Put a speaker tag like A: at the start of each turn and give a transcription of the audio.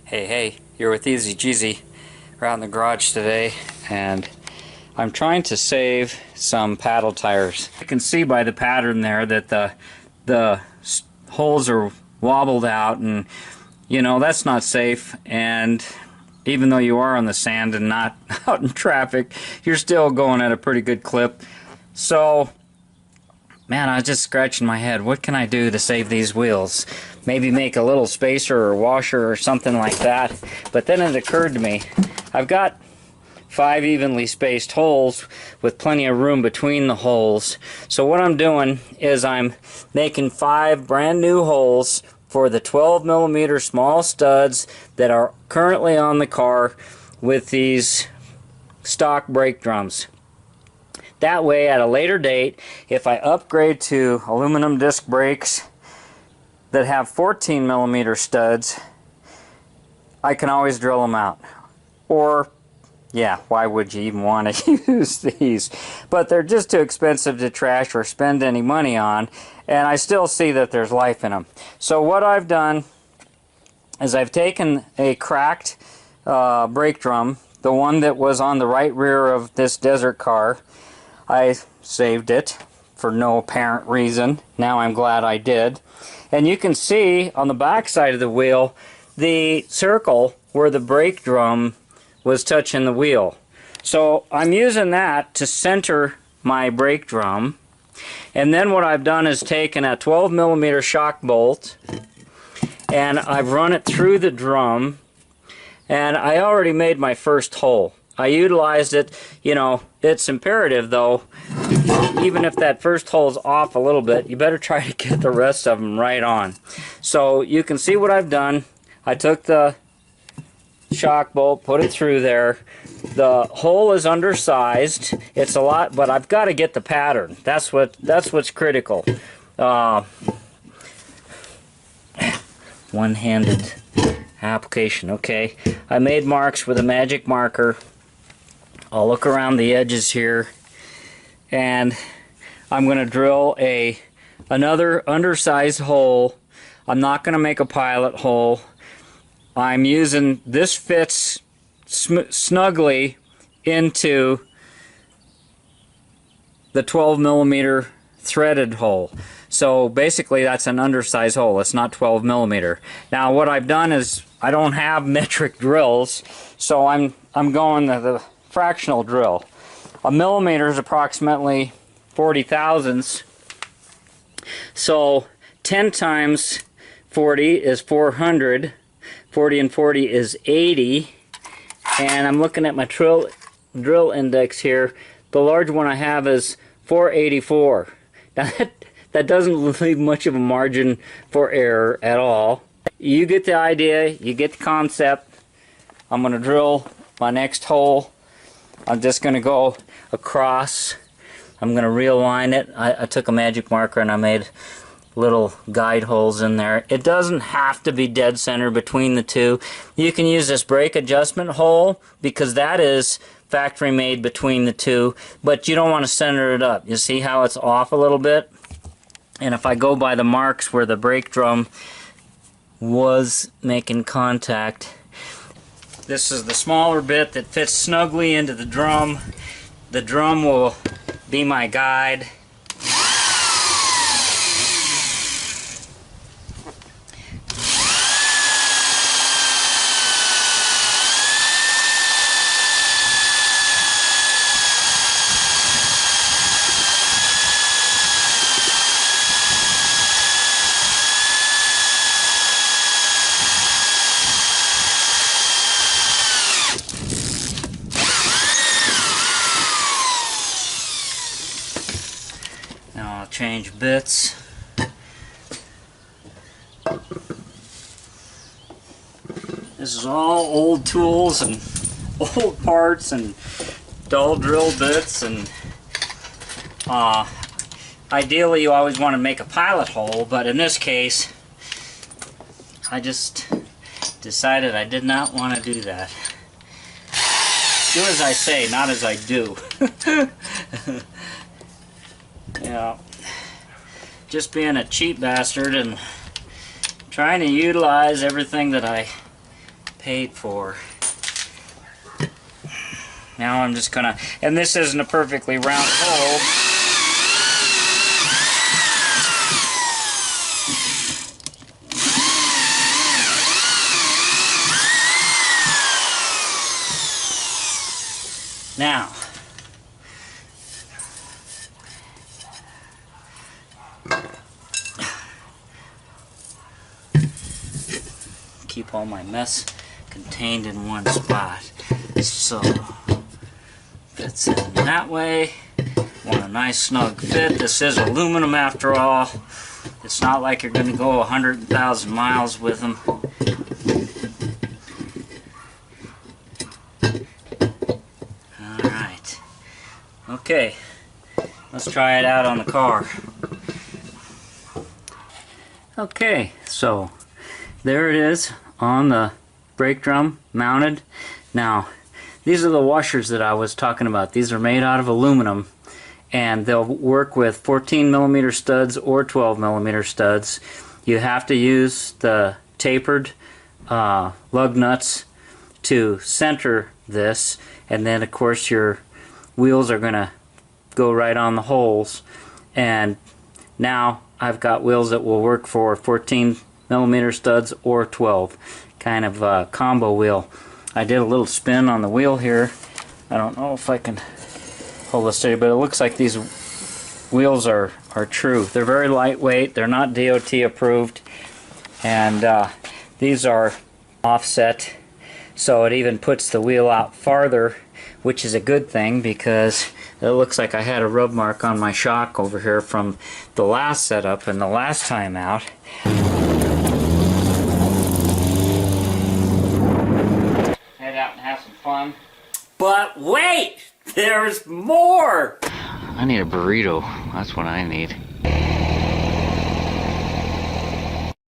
A: Hey, you're with TheEZGZ. We're out in the garage today, and I'm trying to save some paddle tires. You can see by the pattern there that the holes are wobbled out, and you know that's not safe. And even though you are on the sand and not out in traffic, you're still going at a pretty good clip. So, man, I was just scratching my head. What can I do to save these wheels? Maybe make a little spacer or washer or something like that. But then it occurred to me, I've got 5 evenly spaced holes with plenty of room between the holes. So what I'm doing is I'm making 5 brand new holes for the 12mm small studs that are currently on the car with these stock brake drums. That way, at a later date, if I upgrade to aluminum disc brakes that have 14mm studs, I can always drill them out. Or, yeah, why would you even want to use these? But they're just too expensive to trash or spend any money on, and I still see that there's life in them. So what I've done is I've taken a cracked brake drum, the one that was on the right rear of this desert car. I saved it for no apparent reason. Now I'm glad I did. And you can see on the back side of the wheel the circle where the brake drum was touching the wheel. So I'm using that to center my brake drum. And then what I've done is taken a 12mm shock bolt and I've run it through the drum, and I already made my first hole. I utilized it. You know, it's imperative though, even if that first hole's off a little bit, you better try to get the rest of them right on. So you can see what I've done. I took the shock bolt, put it through there. The hole is undersized. It's a lot, but I've got to get the pattern. That's what's critical. One-handed application. Okay, I made marks with a magic marker. I'll look around the edges here, and I'm going to drill another undersized hole. I'm not going to make a pilot hole. I'm using this, fits snugly into the 12mm threaded hole. So basically that's an undersized hole. It's not 12mm. Now what I've done is I don't have metric drills, so I'm going to the fractional drill. A millimeter is approximately 40 thousandths. So 10 times 40 is 400. 40 and 40 is 80. And I'm looking at my drill index here. The large one I have is 484. Now that doesn't leave much of a margin for error at all. You get the idea, you get the concept. I'm going to drill my next hole. I'm just going to go across. I'm going to realign it. I took a magic marker and I made little guide holes in there. It doesn't have to be dead center between the two. You can use this brake adjustment hole because that is factory made between the two, but you don't want to center it up. You see how it's off a little bit? And if I go by the marks where the brake drum was making contact, this is the smaller bit that fits snugly into the drum. The drum will be my guide. Now I'll change bits. This is all old tools and old parts and dull drill bits, and ideally you always want to make a pilot hole, but in this case I just decided I did not want to do that. Do as I say, not as I do. Yeah, just being a cheap bastard and trying to utilize everything that I paid for. Now I'm just gonna, and this isn't a perfectly round hole. Now, keep all my mess contained in one spot. So, fits in that way. Want a nice snug fit. This is aluminum after all. It's not like you're going to go 100,000 miles with them. Alright. Okay. Let's try it out on the car. Okay, so there it is on the brake drum mounted. Now, these are the washers that I was talking about. These are made out of aluminum, and they'll work with 14mm studs or 12mm studs. You have to use the tapered lug nuts to center this, and then of course your wheels are going to go right on the holes. And now I've got wheels that will work for 14mm studs or 12, kind of a combo wheel. I did a little spin on the wheel here. I don't know if I can hold this steady, but it looks like these wheels are true. They're very lightweight. They're not DOT approved, and these are offset, so it even puts the wheel out farther, which is a good thing because it looks like I had a rub mark on my shock over here from the last setup and the last time out. Head out and have some fun. But wait! There's more! I need a burrito. That's what I need.